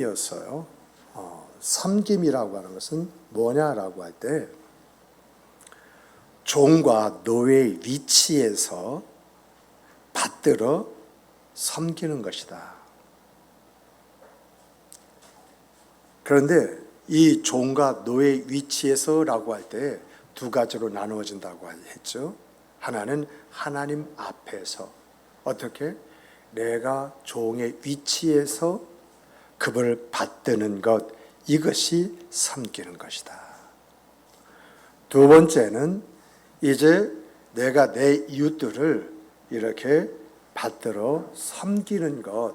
이었어요. 섬김이라고 하는 것은 뭐냐라고 할 때 종과 노예의 위치에서 받들어 섬기는 것이다. 그런데 이 종과 노예의 위치에서라고 할 때 두 가지로 나누어진다고 했죠. 하나는 하나님 앞에서 어떻게 내가 종의 위치에서 그분을 받드는 것, 이것이 섬기는 것이다. 두 번째는 이제 내가 내 이웃들을 이렇게 받들어 섬기는 것,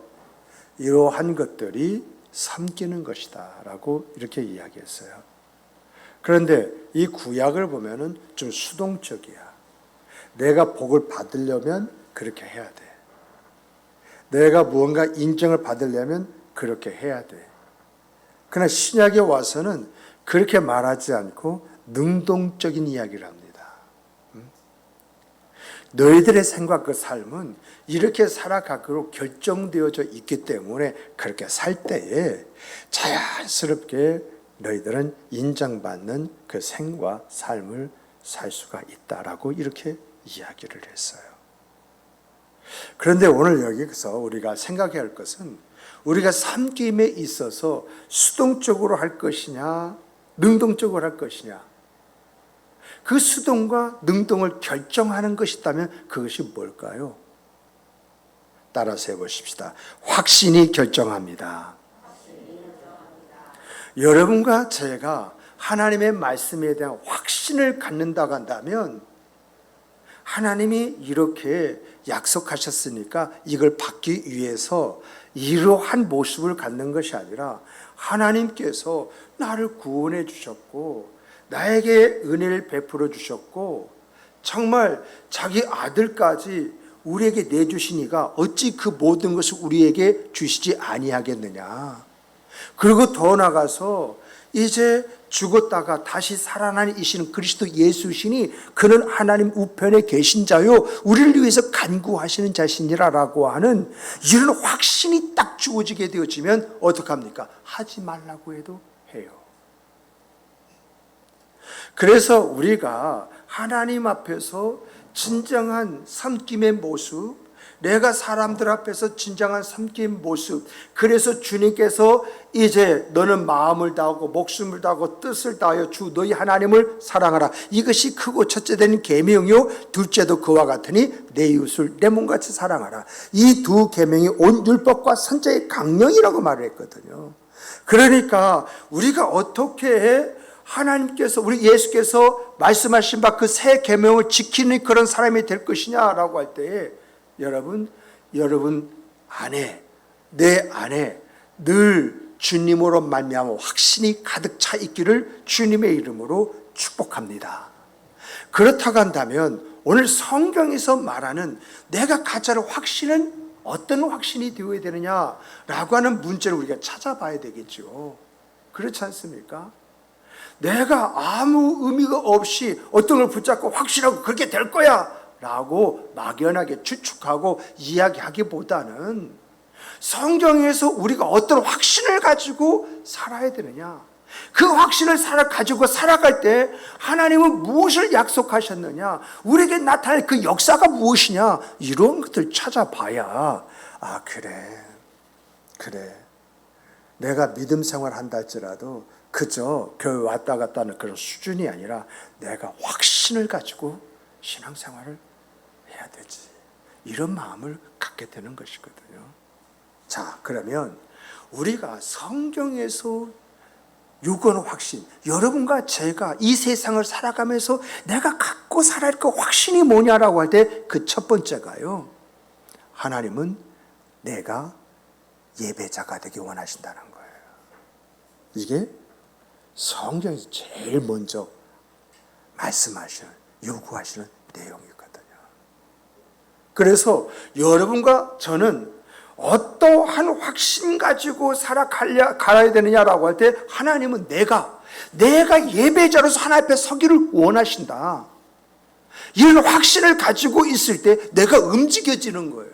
이러한 것들이 섬기는 것이다 라고 이렇게 이야기했어요. 그런데 이 구약을 보면은 좀 수동적이야. 내가 복을 받으려면 그렇게 해야 돼. 내가 무언가 인정을 받으려면 그렇게 해야 돼. 그러나 신약에 와서는 그렇게 말하지 않고 능동적인 이야기를 합니다. 너희들의 생각과 삶은 이렇게 살아가기로 결정되어져 있기 때문에 그렇게 살 때에 자연스럽게 너희들은 인정받는 그 생과 삶을 살 수가 있다라고 이렇게 이야기를 했어요. 그런데 오늘 여기서 우리가 생각해야 할 것은 우리가 섬김에 있어서 수동적으로 할 것이냐, 능동적으로 할 것이냐. 그 수동과 능동을 결정하는 것이 있다면 그것이 뭘까요? 따라서 해보십시다. 확신이 결정합니다. 여러분과 제가 하나님의 말씀에 대한 확신을 갖는다고 한다면 하나님이 이렇게 약속하셨으니까 이걸 받기 위해서 이러한 모습을 갖는 것이 아니라 하나님께서 나를 구원해 주셨고 나에게 은혜를 베풀어 주셨고 정말 자기 아들까지 우리에게 내주시니까 어찌 그 모든 것을 우리에게 주시지 아니하겠느냐. 그리고 더 나아가서 이제 죽었다가 다시 살아나는 이시는 그리스도 예수시니 그는 하나님 우편에 계신 자요 우리를 위해서 간구하시는 자신이라고 하는 이런 확신이 딱 주어지게 되어지면 어떡합니까? 하지 말라고 해도 해요. 그래서 우리가 하나님 앞에서 진정한 섬김의 모습, 내가 사람들 앞에서 진정한 섬김 모습, 그래서 주님께서 이제 너는 마음을 다하고 목숨을 다하고 뜻을 다하여 주 너희 하나님을 사랑하라. 이것이 크고 첫째 되는 계명이요 둘째도 그와 같으니 내 이웃을 내 몸같이 사랑하라. 이 두 계명이 온 율법과 선자의 강령이라고 말을 했거든요. 그러니까 우리가 어떻게 하나님께서 우리 예수께서 말씀하신 바 그 새 계명을 지키는 그런 사람이 될 것이냐라고 할 때에 여러분 안에 내 안에 늘 주님으로 말미암아 확신이 가득 차 있기를 주님의 이름으로 축복합니다. 그렇다고 한다면 오늘 성경에서 말하는 내가 가져야 할 확신은 어떤 확신이 되어야 되느냐라고 하는 문제를 우리가 찾아봐야 되겠죠. 그렇지 않습니까? 내가 아무 의미가 없이 어떤 걸 붙잡고 확신하고 그렇게 될 거야 라고 막연하게 추측하고 이야기하기보다는 성경에서 우리가 어떤 확신을 가지고 살아야 되느냐, 그 확신을 가지고 살아갈 때 하나님은 무엇을 약속하셨느냐, 우리에게 나타날 그 역사가 무엇이냐, 이런 것들 찾아봐야 그래 내가 믿음 생활한다 할지라도 그저 교회 왔다 갔다 하는 그런 수준이 아니라 내가 확신을 가지고 신앙생활을 해야 되지, 이런 마음을 갖게 되는 것이거든요. 자, 그러면 우리가 성경에서 요구하는 확신, 여러분과 제가 이 세상을 살아가면서 내가 갖고 살아야 할 그 확신이 뭐냐라고 할 때 그 첫 번째가요, 하나님은 내가 예배자가 되기 원하신다는 거예요. 이게 성경에서 제일 먼저 말씀하시는, 요구하시는 내용이거든요. 그래서 여러분과 저는 어떠한 확신 가지고 살아가야 되느냐라고 할 때 하나님은 내가 예배자로서 하나님 앞에 서기를 원하신다. 이런 확신을 가지고 있을 때 내가 움직여지는 거예요.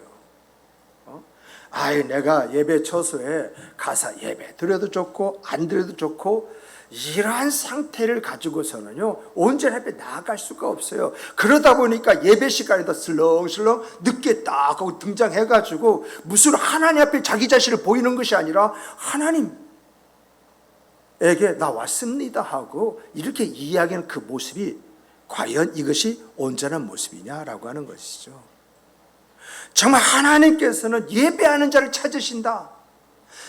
아이, 내가 예배 처소에 가서 예배 드려도 좋고 안 드려도 좋고, 이러한 상태를 가지고서는요 온전히 앞에 나아갈 수가 없어요. 그러다 보니까 예배 시간에도 슬렁슬렁 늦게 딱 하고 등장해가지고 무슨 하나님 앞에 자기 자신을 보이는 것이 아니라 하나님에게 나 왔습니다 하고 이렇게 이야기하는 그 모습이 과연 이것이 온전한 모습이냐라고 하는 것이죠. 정말 하나님께서는 예배하는 자를 찾으신다,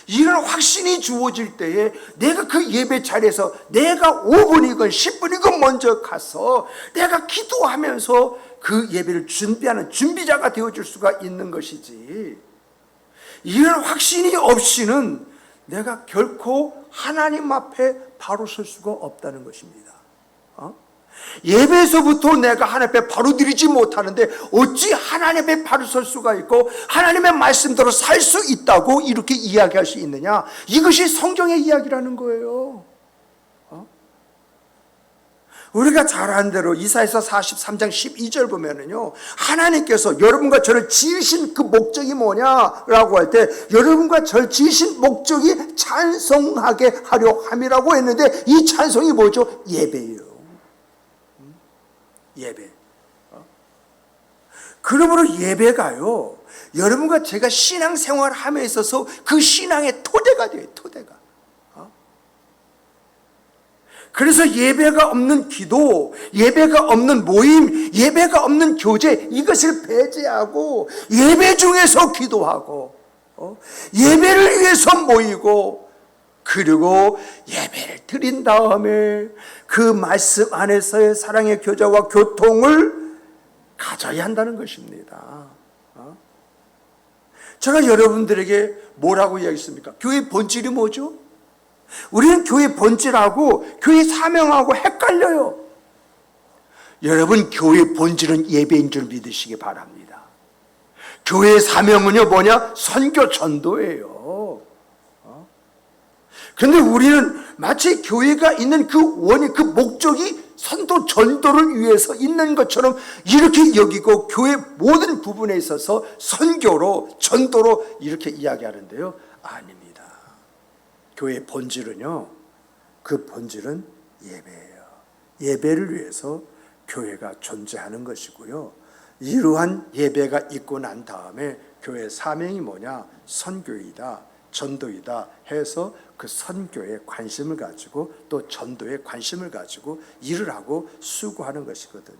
이런 확신이 주어질 때에 내가 그 예배 자리에서 내가 5분이건 10분이건 먼저 가서 내가 기도하면서 그 예배를 준비하는 준비자가 되어줄 수가 있는 것이지, 이런 확신이 없이는 내가 결코 하나님 앞에 바로 설 수가 없다는 것입니다. 예배에서부터 내가 하나님 앞에 바로 드리지 못하는데 어찌 하나님 앞에 바로 설 수가 있고 하나님의 말씀대로 살 수 있다고 이렇게 이야기할 수 있느냐? 이것이 성경의 이야기라는 거예요. 우리가 잘 아는 대로 이사야서 43장 12절 보면은요, 하나님께서 여러분과 저를 지으신 그 목적이 뭐냐라고 할 때, 여러분과 저를 지으신 목적이 찬송하게 하려 함이라고 했는데, 이 찬송이 뭐죠? 예배예요. 예배. 그러므로 예배가요, 여러분과 제가 신앙생활 함에 있어서 그 신앙의 토대가 돼요. 토대가. 그래서 예배가 없는 기도, 예배가 없는 모임, 예배가 없는 교제, 이것을 배제하고 예배 중에서 기도하고 예배를 위해서 모이고, 그리고 예배를 드린 다음에 그 말씀 안에서의 사랑의 교제와 교통을 가져야 한다는 것입니다. 제가 여러분들에게 뭐라고 이야기했습니까? 교회의 본질이 뭐죠? 우리는 교회의 본질하고 교회의 사명하고 헷갈려요. 여러분, 교회의 본질은 예배인 줄 믿으시기 바랍니다. 교회의 사명은요 뭐냐? 선교 전도예요. 그런데 우리는 마치 교회가 있는 그 원인, 그 목적이 선도 전도를 위해서 있는 것처럼 이렇게 여기고 교회 모든 부분에 있어서 선교로 전도로 이렇게 이야기하는데요, 아닙니다. 교회의 본질은요, 그 본질은 예배예요. 예배를 위해서 교회가 존재하는 것이고요, 이러한 예배가 있고 난 다음에 교회의 사명이 뭐냐? 선교이다, 전도이다 해서 그 선교에 관심을 가지고 또 전도에 관심을 가지고 일을 하고 수고하는 것이거든요.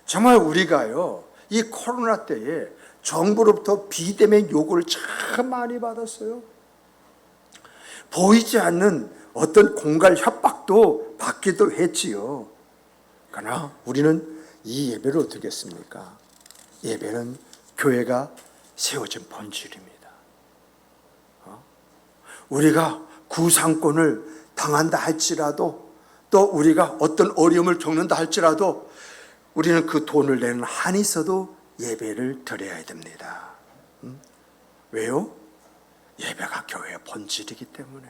정말 우리가요, 이 코로나 때에 정부로부터 비대면 요구를 참 많이 받았어요. 보이지 않는 어떤 공갈 협박도 받기도 했지요. 그러나 우리는 이 예배를 어떻게 했습니까? 예배는 교회가 세워진 본질입니다. 우리가 구상권을 당한다 할지라도, 또 우리가 어떤 어려움을 겪는다 할지라도 우리는 그 돈을 내는 한이 있어도 예배를 드려야 됩니다. 왜요? 예배가 교회의 본질이기 때문에,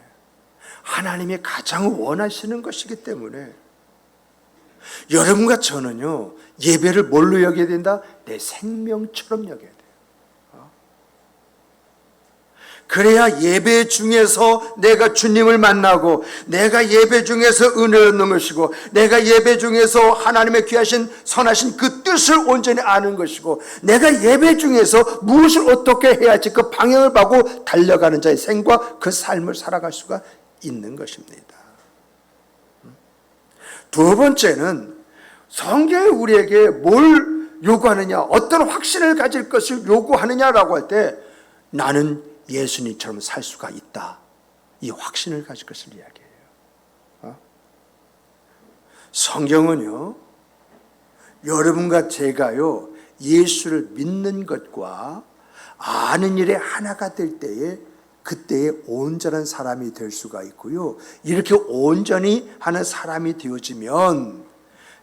하나님이 가장 원하시는 것이기 때문에. 여러분과 저는요, 예배를 뭘로 여겨야 된다? 내 생명처럼 여겨야 돼요. 그래야 예배 중에서 내가 주님을 만나고, 내가 예배 중에서 은혜를 얻는 것이고, 내가 예배 중에서 하나님의 귀하신 선하신 그 뜻을 온전히 아는 것이고, 내가 예배 중에서 무엇을 어떻게 해야 할지 그 방향을 보고 달려가는 자의 생과 그 삶을 살아갈 수가 있는 것입니다. 두 번째는 성경이 우리에게 뭘 요구하느냐, 어떤 확신을 가질 것을 요구하느냐라고 할 때, 나는 예수님처럼 살 수가 있다, 이 확신을 가질 것을 이야기해요. 성경은요, 여러분과 제가요, 예수를 믿는 것과 아는 일에 하나가 될 때에, 그때에 온전한 사람이 될 수가 있고요, 이렇게 온전히 하는 사람이 되어지면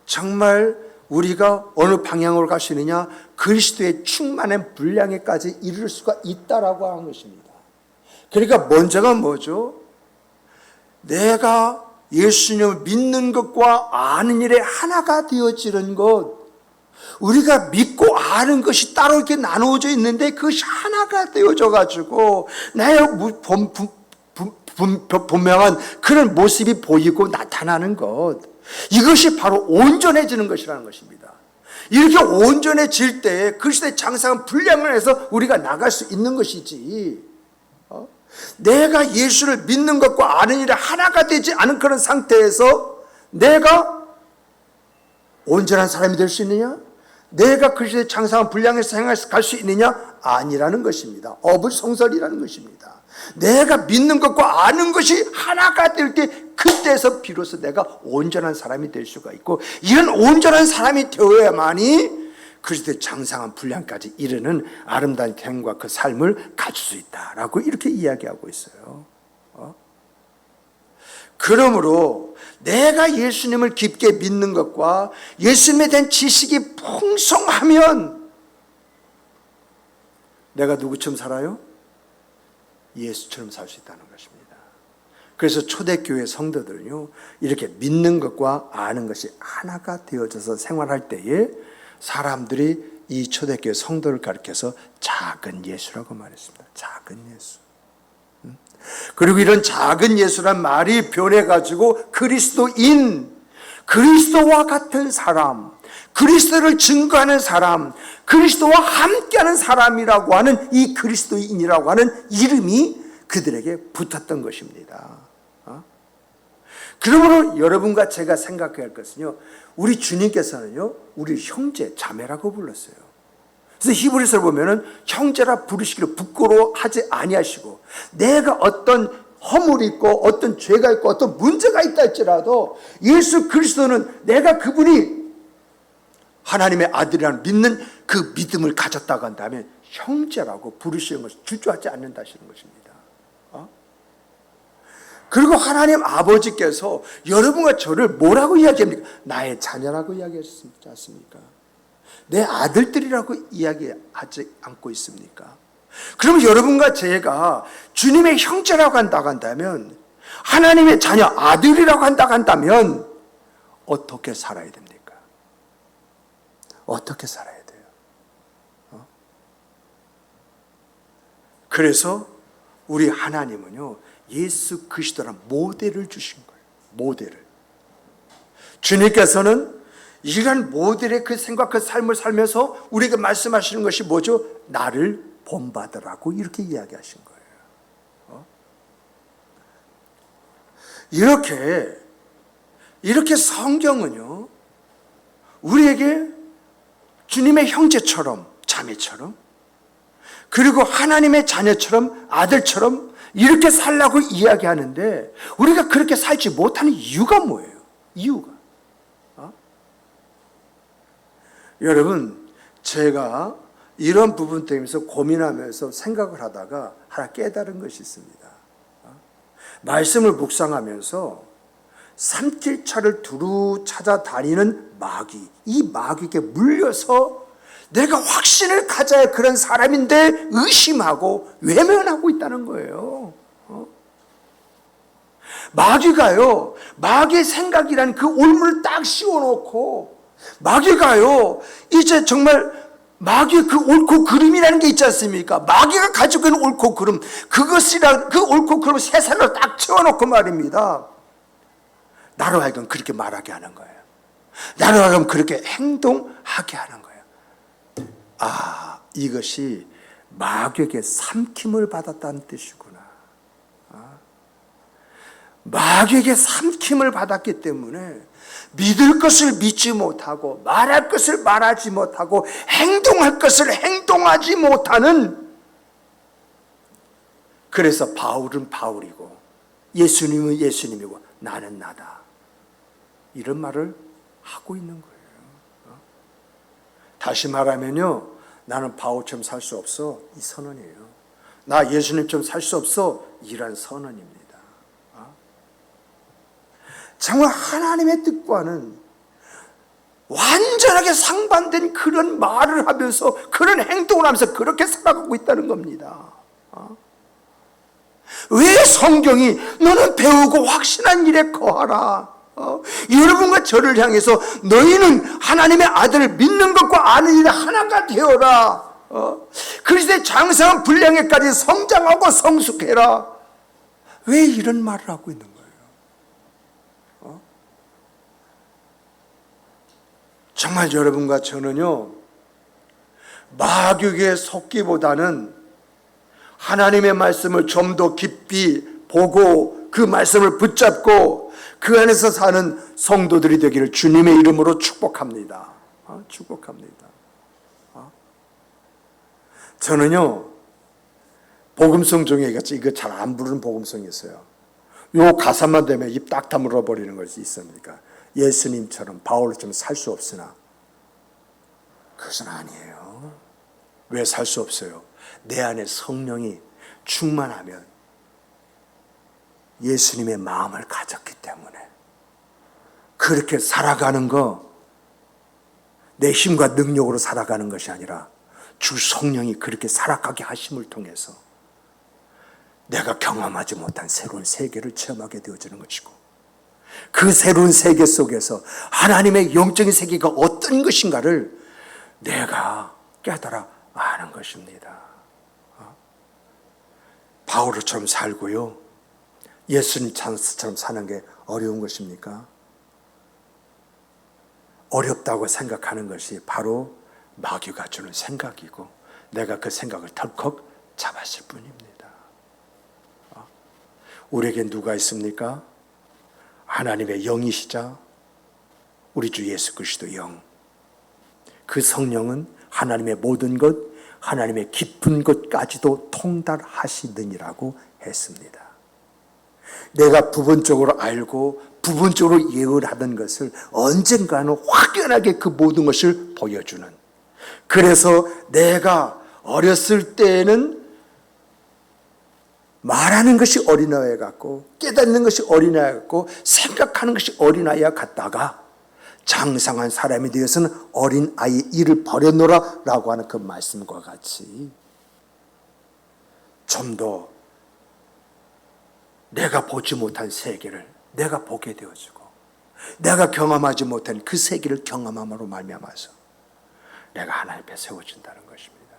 정말 우리가 어느 방향으로 갈 수 있느냐? 그리스도의 충만한 분량에까지 이를 수가 있다라고 하는 것입니다. 그러니까 먼저가 뭐죠? 내가 예수님을 믿는 것과 아는 일에 하나가 되어지는 것, 우리가 믿고 아는 것이 따로 이렇게 나누어져 있는데 그것이 하나가 되어져 가지고 나의 분명한 그런 모습이 보이고 나타나는 것, 이것이 바로 온전해지는 것이라는 것입니다. 이렇게 온전해질 때 그리스도의 장성한 분량을 해서 우리가 나갈 수 있는 것이지, 내가 예수를 믿는 것과 아는 일이 하나가 되지 않은 그런 상태에서 내가 온전한 사람이 될 수 있느냐? 내가 그리스도의 장성한 분량에서 갈 수 있느냐? 아니라는 것입니다. 어불성설이라는 것입니다. 내가 믿는 것과 아는 것이 하나가 될 때 그때서 비로소 내가 온전한 사람이 될 수가 있고, 이런 온전한 사람이 되어야만이 그리스도의 장성한 분량까지 이르는 아름다운 경과 그 삶을 가질 수 있다라고 이렇게 이야기하고 있어요. 그러므로 내가 예수님을 깊게 믿는 것과 예수님에 대한 지식이 풍성하면 내가 누구처럼 살아요? 예수처럼 살 수 있다는 것입니다. 그래서 초대교회 성도들은요, 이렇게 믿는 것과 아는 것이 하나가 되어져서 생활할 때에 사람들이 이 초대교회 성도를 가리켜서 작은 예수라고 말했습니다. 작은 예수. 그리고 이런 작은 예수란 말이 변해가지고 그리스도인, 그리스도와 같은 사람, 그리스도를 증거하는 사람, 그리스도와 함께하는 사람이라고 하는 이 그리스도인이라고 하는 이름이 그들에게 붙었던 것입니다. 그러므로 여러분과 제가 생각해야 할 것은요, 우리 주님께서는요, 우리 형제, 자매라고 불렀어요. 그래서 히브리서를 보면은 형제라 부르시기를 부끄러워하지 아니하시고, 내가 어떤 허물이 있고 어떤 죄가 있고 어떤 문제가 있다 할지라도 예수 그리스도는 내가 그분이 하나님의 아들이라는 믿는 그 믿음을 가졌다고 한다면 형제라고 부르시는 것을 주저하지 않는다시는 것입니다. 그리고 하나님 아버지께서 여러분과 저를 뭐라고 이야기합니까? 나의 자녀라고 이야기하지 않습니까? 내 아들들이라고 이야기하지 않고 있습니까? 그럼 여러분과 제가 주님의 형제라고 한다고 한다면, 하나님의 자녀 아들이라고 한다고 한다면 어떻게 살아야 됩니까? 어떻게 살아야 돼요? 그래서 우리 하나님은요, 예수 그리스도란 모델을 주신 거예요. 모델을. 주님께서는 이러한 모델의 그 생각, 그 삶을 살면서 우리에게 말씀하시는 것이 뭐죠? 나를 본받으라고 이렇게 이야기하신 거예요. 이렇게 성경은요, 우리에게 주님의 형제처럼, 자매처럼, 그리고 하나님의 자녀처럼, 아들처럼 이렇게 살라고 이야기하는데, 우리가 그렇게 살지 못하는 이유가 뭐예요? 이유가. 여러분, 제가 이런 부분 때문에 고민하면서 생각을 하다가 하나 깨달은 것이 있습니다. 말씀을 묵상하면서 산길차를 두루 찾아다니는 마귀, 이 마귀에게 물려서 내가 확신을 가져야 그런 사람인데 의심하고 외면하고 있다는 거예요. 마귀가요, 마귀의 생각이란 그 올무를 딱 씌워놓고, 마귀가요, 이제 정말 마귀의 그 옳고 그름이라는 게 있지 않습니까? 마귀가 가지고 있는 옳고 그름, 그것이랑 그 옳고 그름을 세상으로 딱 채워놓고 말입니다. 나로 하여금 그렇게 말하게 하는 거예요. 나로 하여금 그렇게 행동하게 하는 거예요. 이것이 마귀에게 삼킴을 받았다는 뜻이구나. 마귀에게 삼킴을 받았기 때문에 믿을 것을 믿지 못하고, 말할 것을 말하지 못하고, 행동할 것을 행동하지 못하는, 그래서 바울은 바울이고 예수님은 예수님이고 나는 나다, 이런 말을 하고 있는 거예요. 다시 말하면요, 나는 바울처럼 살 수 없어, 이 선언이에요. 나 예수님처럼 살 수 없어, 이란 선언입니다. 정말 하나님의 뜻과는 완전하게 상반된 그런 말을 하면서, 그런 행동을 하면서 그렇게 살아가고 있다는 겁니다. 왜 성경이 너는 배우고 확신한 일에 거하라, 여러분과 저를 향해서 너희는 하나님의 아들을 믿는 것과 아는 일이 하나가 되어라. 그리스도의 장성한 분량에까지 성장하고 성숙해라. 왜 이런 말을 하고 있는 거예요? 정말 여러분과 저는요, 마귀에게 속기보다는 하나님의 말씀을 좀 더 깊이 보고 그 말씀을 붙잡고 그 안에서 사는 성도들이 되기를 주님의 이름으로 축복합니다. 축복합니다. 저는요, 복음성 중에 이거 잘 안 부르는 복음성이 있어요. 요 가사만 되면 입 딱 다물어 버리는 것이 있습니까? 예수님처럼 바울처럼 살 수 없으나 그것은 아니에요. 왜 살 수 없어요? 내 안에 성령이 충만하면 예수님의 마음을 가졌기 때문에 그렇게 살아가는 거 내 힘과 능력으로 살아가는 것이 아니라 주 성령이 그렇게 살아가게 하심을 통해서 내가 경험하지 못한 새로운 세계를 체험하게 되어지는 것이고 그 새로운 세계 속에서 하나님의 영적인 세계가 어떤 것인가를 내가 깨달아 아는 것입니다. 바울처럼 살고요, 예수님처럼 사는 게 어려운 것입니까? 어렵다고 생각하는 것이 바로 마귀가 주는 생각이고 내가 그 생각을 덜컥 잡았을 뿐입니다. 우리에게 누가 있습니까? 하나님의 영이시자 우리 주 예수 그리스도 영. 그 성령은 하나님의 모든 것, 하나님의 깊은 것까지도 통달하시느니라고 했습니다. 내가 부분적으로 알고 부분적으로 예언하던 것을 언젠가는 확연하게 그 모든 것을 보여주는, 그래서 내가 어렸을 때에는 말하는 것이 어린아이 같고 깨닫는 것이 어린아이 같고 생각하는 것이 어린아이 같다가 장성한 사람이 되어서는 어린아이의 일을 버려놓으라 라고 하는 그 말씀과 같이 좀 더 내가 보지 못한 세계를 내가 보게 되어지고 내가 경험하지 못한 그 세계를 경험함으로 말미암아서 내가 하나님 앞에 세워진다는 것입니다.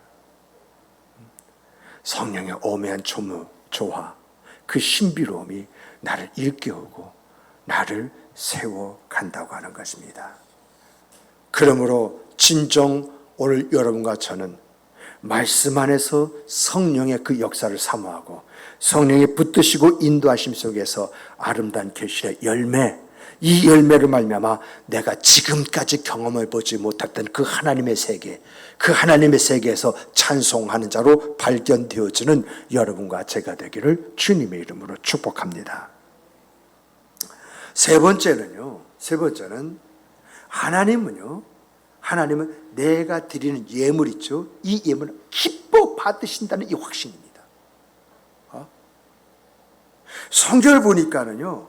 성령의 오묘한 조화, 그 신비로움이 나를 일깨우고 나를 세워간다고 하는 것입니다. 그러므로 진정 오늘 여러분과 저는 말씀 안에서 성령의 그 역사를 사모하고 성령이 붙드시고 인도하심 속에서 아름다운 계시의 열매, 이 열매를 말미암아 내가 지금까지 경험해 보지 못했던 그 하나님의 세계, 그 하나님의 세계에서 찬송하는 자로 발견되어지는 여러분과 제가 되기를 주님의 이름으로 축복합니다. 세 번째는 하나님은 내가 드리는 예물 있죠. 이 예물을 기뻐 받으신다는 이 확신입니다. 성경을 보니까는요,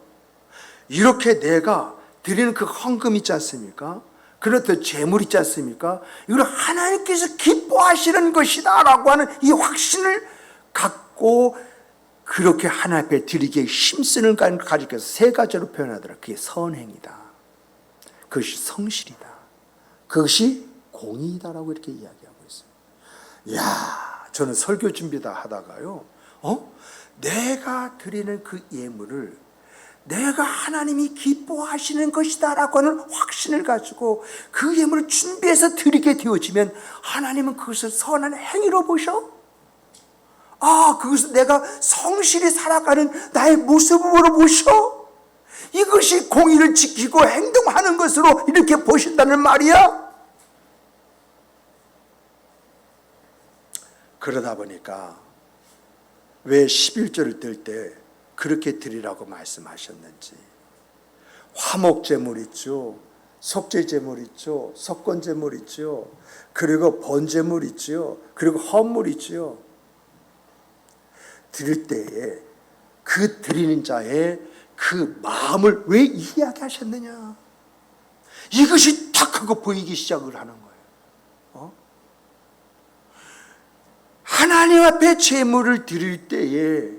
이렇게 내가 드리는 그 헌금 있지 않습니까? 그렇듯 재물 있지 않습니까? 이걸 하나님께서 기뻐하시는 것이다 라고 하는 이 확신을 갖고 그렇게 하나님 앞에 드리기에 힘쓰는 가지고서 세 가지로 표현하더라. 그게 선행이다, 그것이 성실이다, 그것이 공의다라고 이렇게 이야기하고 있어요. 이야, 저는 설교 준비다 하다가요, 내가 드리는 그 예물을 내가 하나님이 기뻐하시는 것이다 라고 하는 확신을 가지고 그 예물을 준비해서 드리게 되어지면 하나님은 그것을 선한 행위로 보셔. 그것을 내가 성실히 살아가는 나의 모습으로 보셔. 이것이 공의를 지키고 행동하는 것으로 이렇게 보신다는 말이야. 그러다 보니까 왜 11절을 들 때 그렇게 드리라고 말씀하셨는지, 화목제물 있죠, 속죄제물 있죠, 석권제물 있죠, 그리고 번제물 있죠, 그리고 헌물 있죠. 드릴 때에 그 드리는 자의 그 마음을 왜 이야기하셨느냐, 이것이 탁 하고 보이기 시작을 하는 거예요. 하나님 앞에 제물을 드릴 때에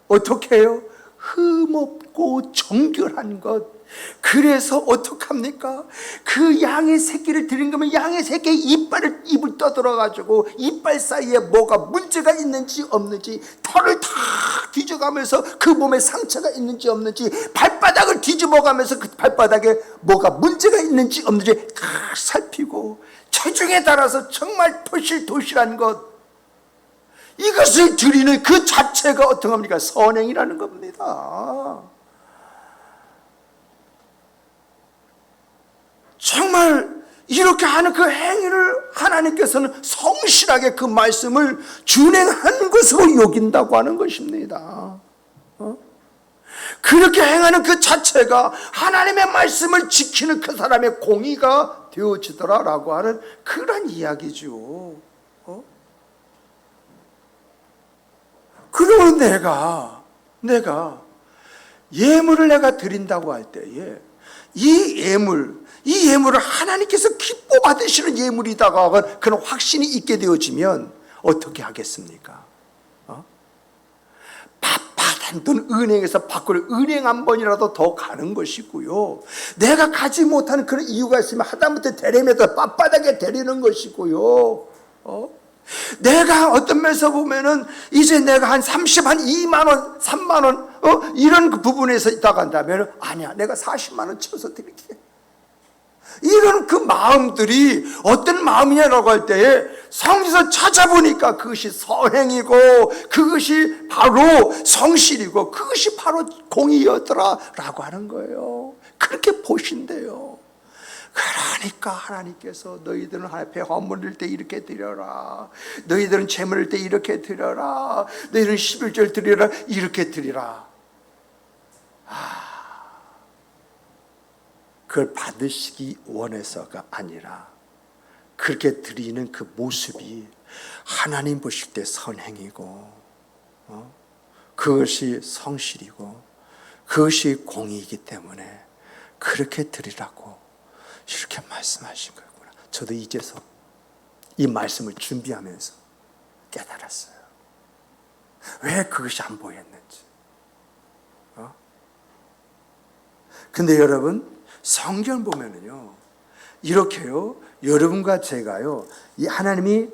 어떻게 해요? 흠없고 정결한 것. 그래서 어떡합니까? 그 양의 새끼를 드린 거면 양의 새끼의 입을 떠들어가지고 이빨 사이에 뭐가 문제가 있는지 없는지 털을 다 뒤져가면서 그 몸에 상처가 있는지 없는지 발바닥을 뒤집어가면서 그 발바닥에 뭐가 문제가 있는지 없는지 다 살피고 체중에 따라서 정말 토실토실한 것, 이것을 드리는 그 자체가 어떤 겁니까? 선행이라는 겁니다. 정말 이렇게 하는 그 행위를 하나님께서는 성실하게 그 말씀을 준행한 것으로 여긴다고 하는 것입니다. 그렇게 행하는 그 자체가 하나님의 말씀을 지키는 그 사람의 공의가 되어지더라라고 하는 그런 이야기죠. 그러면 내가 예물을 내가 드린다고 할 때에 이 예물을 하나님께서 기뻐 받으시는 예물이다가 그런 확신이 있게 되어지면 어떻게 하겠습니까? 받은 돈 은행에서 받고 은행 한 번이라도 더 가는 것이고요. 내가 가지 못하는 그런 이유가 있으면 하다못해 대리면서 빳빳하게 데리는 것이고요. 내가 어떤 면에서 보면은 이제 내가 한 2만 원, 3만 원, 이런 그 부분에서 있다가 한다면 아니야, 내가 40만 원 쳐서 드릴게. 이런 그 마음들이 어떤 마음이냐라고 할 때에 성경에서 찾아보니까 그것이 선행이고 그것이 바로 성실이고 그것이 바로 공의였더라라고 하는 거예요. 그렇게 보신대요. 그러니까 하나님께서 너희들은 앞에 헌물 드릴 때 이렇게 드려라, 너희들은 제물 드릴 때 이렇게 드려라, 너희들은 11절 드리라, 이렇게 드리라. 그걸 받으시기 원해서가 아니라 그렇게 드리는 그 모습이 하나님 보실 때 선행이고 그것이 성실이고 그것이 공의이기 때문에 그렇게 드리라고 이렇게 말씀하신 거구나. 저도 이제서 이 말씀을 준비하면서 깨달았어요. 왜 그것이 안 보였는지. 근데 여러분, 성경 보면은요, 이렇게요, 여러분과 제가요, 이 하나님이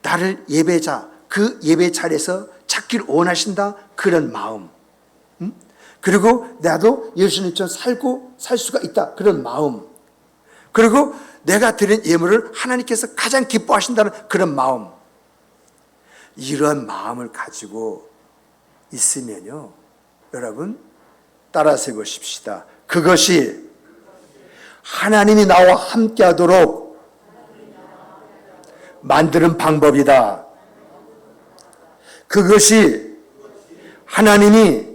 나를 예배자, 그 예배 자리에서 찾기를 원하신다, 그런 마음, 그리고 나도 예수님처럼 살 수가 있다, 그런 마음, 그리고 내가 드린 예물을 하나님께서 가장 기뻐하신다는 그런 마음, 이런 마음을 가지고 있으면요, 여러분 따라서 해보십시다. 그것이 하나님이 나와 함께 하도록 만드는 방법이다. 그것이 하나님이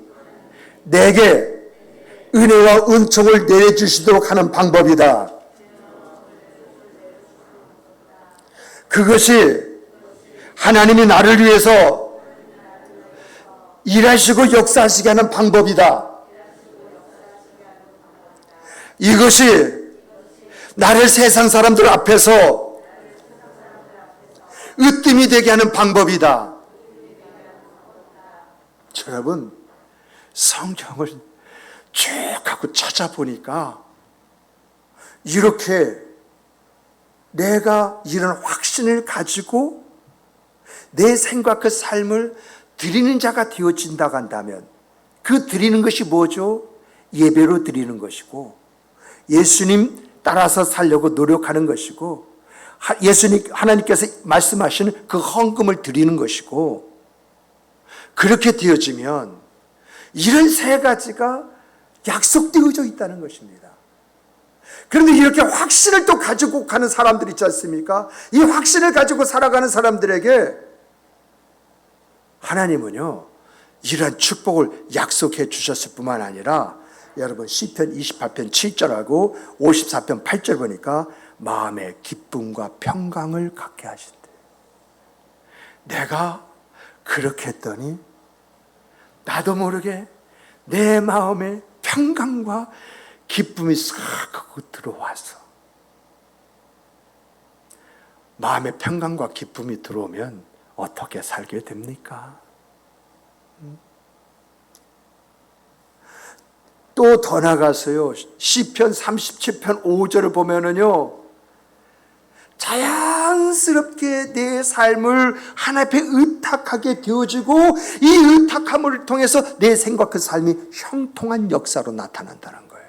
내게 은혜와 은총을 내려주시도록 하는 방법이다. 그것이 하나님이 나를 위해서 일하시고 역사하시게 하는 방법이다. 이것이 나를 세상 사람들 앞에서 으뜸이 되게 하는 방법이다. 여러분, 성경을 쭉 하고 찾아보니까 이렇게 내가 이런 확신을 가지고 내 생각 그 삶을 드리는 자가 되어진다고 한다면 그 드리는 것이 뭐죠? 예배로 드리는 것이고 예수님 따라서 살려고 노력하는 것이고 예수님 하나님께서 말씀하시는 그 헌금을 드리는 것이고 그렇게 되어지면 이런 세 가지가 약속되어져 있다는 것입니다. 그런데 이렇게 확신을 또 가지고 가는 사람들 있지 않습니까? 이 확신을 가지고 살아가는 사람들에게 하나님은요 이런 축복을 약속해 주셨을 뿐만 아니라 여러분 시편 28편 7절하고 54편 8절 보니까 마음의 기쁨과 평강을 갖게 하신대. 내가 그렇게 했더니 나도 모르게 내 마음에 평강과 기쁨이 싹 들어와서 마음의 평강과 기쁨이 들어오면 어떻게 살게 됩니까? 또 더 나가서요, 시편 37편 5절을 보면은요, 자연스럽게 내 삶을 하나님 앞에 의탁하게 되어지고, 이 의탁함을 통해서 내 생각 그 삶이 형통한 역사로 나타난다는 거예요.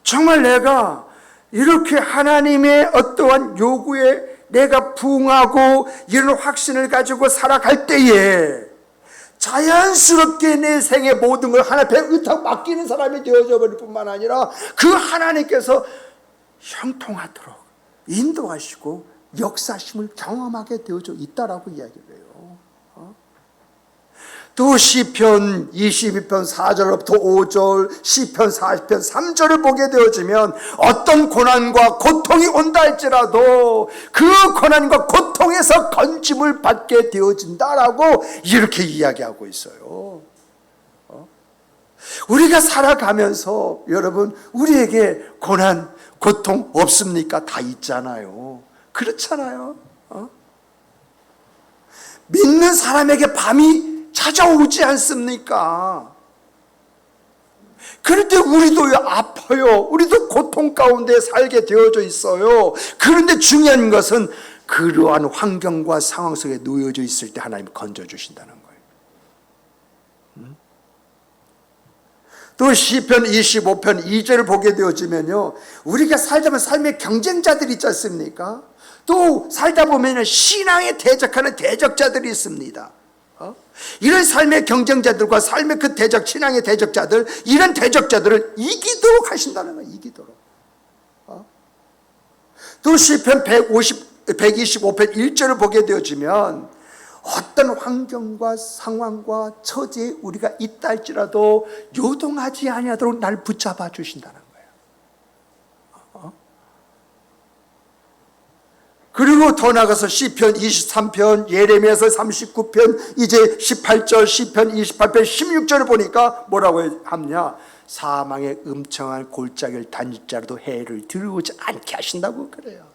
정말 내가 이렇게 하나님의 어떠한 요구에 내가 부응하고 이런 확신을 가지고 살아갈 때에 자연스럽게 내 생의 모든 걸 하나님 앞에 의탁 맡기는 사람이 되어져 버릴 뿐만 아니라 그 하나님께서 형통하도록 인도하시고 역사심을 경험하게 되어져 있다라고 이야기를 해요. 또 시편 22편 4절부터 5절, 시편 40편 3절을 보게 되어지면 어떤 고난과 고통이 온다 할지라도 그 고난과 고통에서 건짐을 받게 되어진다라고 이렇게 이야기하고 있어요. 우리가 살아가면서 여러분, 우리에게 고난, 고통 없습니까? 다 있잖아요. 그렇잖아요. 믿는 사람에게 밤이 찾아오지 않습니까? 그럴 때 우리도 아파요. 우리도 고통 가운데 살게 되어져 있어요. 그런데 중요한 것은 그러한 환경과 상황 속에 놓여져 있을 때 하나님이 건져주신다는 거예요. 또 시편 25편 2절을 보게 되어지면요, 우리가 살다 보면 삶의 경쟁자들이 있지 않습니까? 또 살다 보면 신앙에 대적하는 대적자들이 있습니다. 이런 삶의 경쟁자들과 삶의 그 대적, 신앙의 대적자들, 이런 대적자들을 이기도록 하신다는 거예요. 이기도록. 또 시편 125편 1절을 보게 되어지면 어떤 환경과 상황과 처지에 우리가 있다 할지라도 요동하지 아니하도록 날 붙잡아 주신다는 거예요. 그리고 더 나가서 시편 23편, 예레미야서 39편, 이제 18절, 시편 28편 16절을 보니까 뭐라고 하느냐, 사망의 음청한 골짜기를 다닐 자라도 해를 들어오지 않게 하신다고 그래요.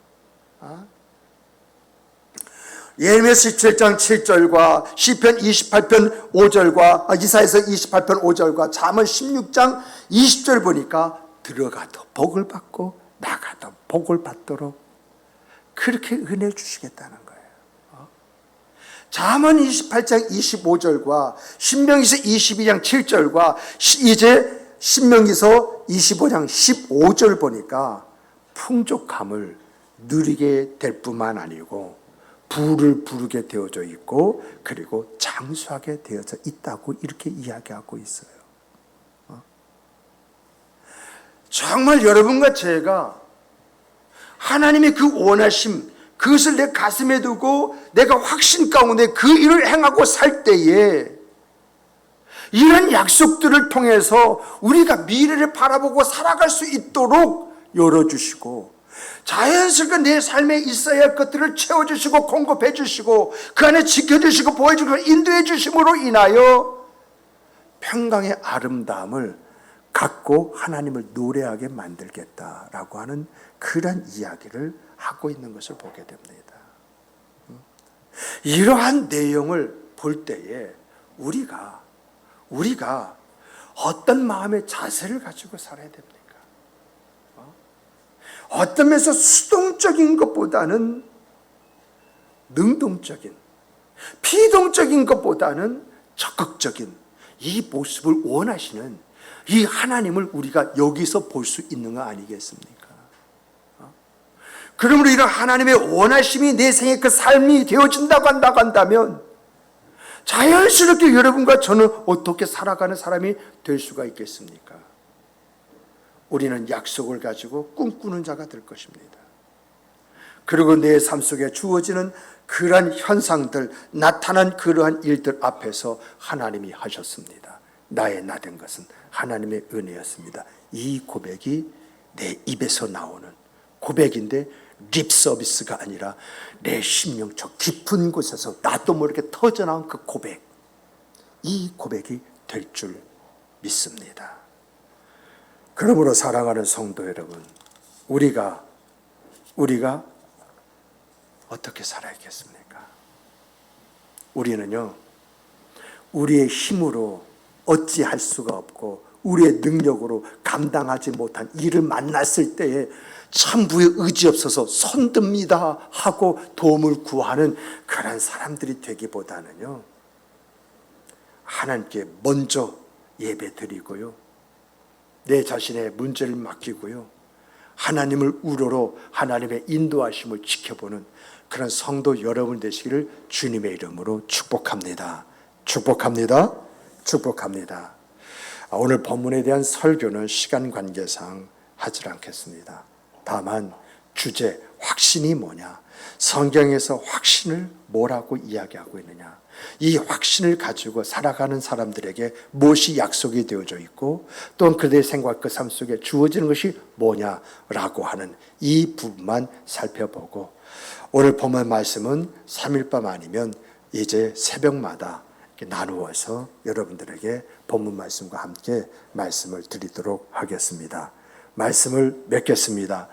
예레미야서 17장 7절과 시편 28편 5절과 이사야서 28편 5절과 잠언 16장 20절 보니까 들어가도 복을 받고 나가도 복을 받도록 그렇게 은혜 주시겠다는 거예요. 잠언 28장 25절과 신명기서 22장 7절과 이제 신명기서 25장 15절 보니까 풍족함을 누리게 될 뿐만 아니고 부를 부르게 되어져 있고 그리고 장수하게 되어져 있다고 이렇게 이야기하고 있어요. 정말 여러분과 제가 하나님의 그 원하심, 그것을 내 가슴에 두고 내가 확신 가운데 그 일을 행하고 살 때에 이런 약속들을 통해서 우리가 미래를 바라보고 살아갈 수 있도록 열어주시고 자연스럽게 내 삶에 있어야 할 것들을 채워주시고 공급해 주시고 그 안에 지켜주시고 보여주고 인도해 주심으로 인하여 평강의 아름다움을 갖고 하나님을 노래하게 만들겠다라고 하는 그런 이야기를 하고 있는 것을 보게 됩니다. 이러한 내용을 볼 때에 우리가 어떤 마음의 자세를 가지고 살아야 됩니까? 어떤 면에서 수동적인 것보다는 능동적인, 피동적인 것보다는 적극적인 이 모습을 원하시는 이 하나님을 우리가 여기서 볼 수 있는 거 아니겠습니까? 그러므로 이런 하나님의 원하심이 내 생의 그 삶이 되어진다고 한다면 자연스럽게 여러분과 저는 어떻게 살아가는 사람이 될 수가 있겠습니까? 우리는 약속을 가지고 꿈꾸는 자가 될 것입니다. 그리고 내 삶 속에 주어지는 그러한 현상들, 나타난 그러한 일들 앞에서 하나님이 하셨습니다. 나의 나된 것은 하나님의 은혜였습니다. 이 고백이 내 입에서 나오는 고백인데 립 서비스가 아니라 내 심령 저 깊은 곳에서 나도 모르게 터져나온 그 고백, 이 고백이 될 줄 믿습니다. 그러므로 사랑하는 성도 여러분, 우리가 어떻게 살아야겠습니까? 우리는요, 우리의 힘으로 어찌할 수가 없고 우리의 능력으로 감당하지 못한 일을 만났을 때에 천부의 의지 없어서 손듭니다 하고 도움을 구하는 그런 사람들이 되기보다는요, 하나님께 먼저 예배드리고요, 내 자신의 문제를 맡기고요, 하나님을 우러러 하나님의 인도하심을 지켜보는 그런 성도 여러분 되시기를 주님의 이름으로 축복합니다. 축복합니다. 축복합니다. 오늘 본문에 대한 설교는 시간 관계상 하지 않겠습니다. 다만 주제 확신이 뭐냐, 성경에서 확신을 뭐라고 이야기하고 있느냐, 이 확신을 가지고 살아가는 사람들에게 무엇이 약속이 되어져 있고 또한 그들의 생각 그 삶 속에 주어지는 것이 뭐냐라고 하는 이 부분만 살펴보고, 오늘 본문 말씀은 3일밤 아니면 이제 새벽마다 나누어서 여러분들에게 본문 말씀과 함께 말씀을 드리도록 하겠습니다. 말씀을 맺겠습니다.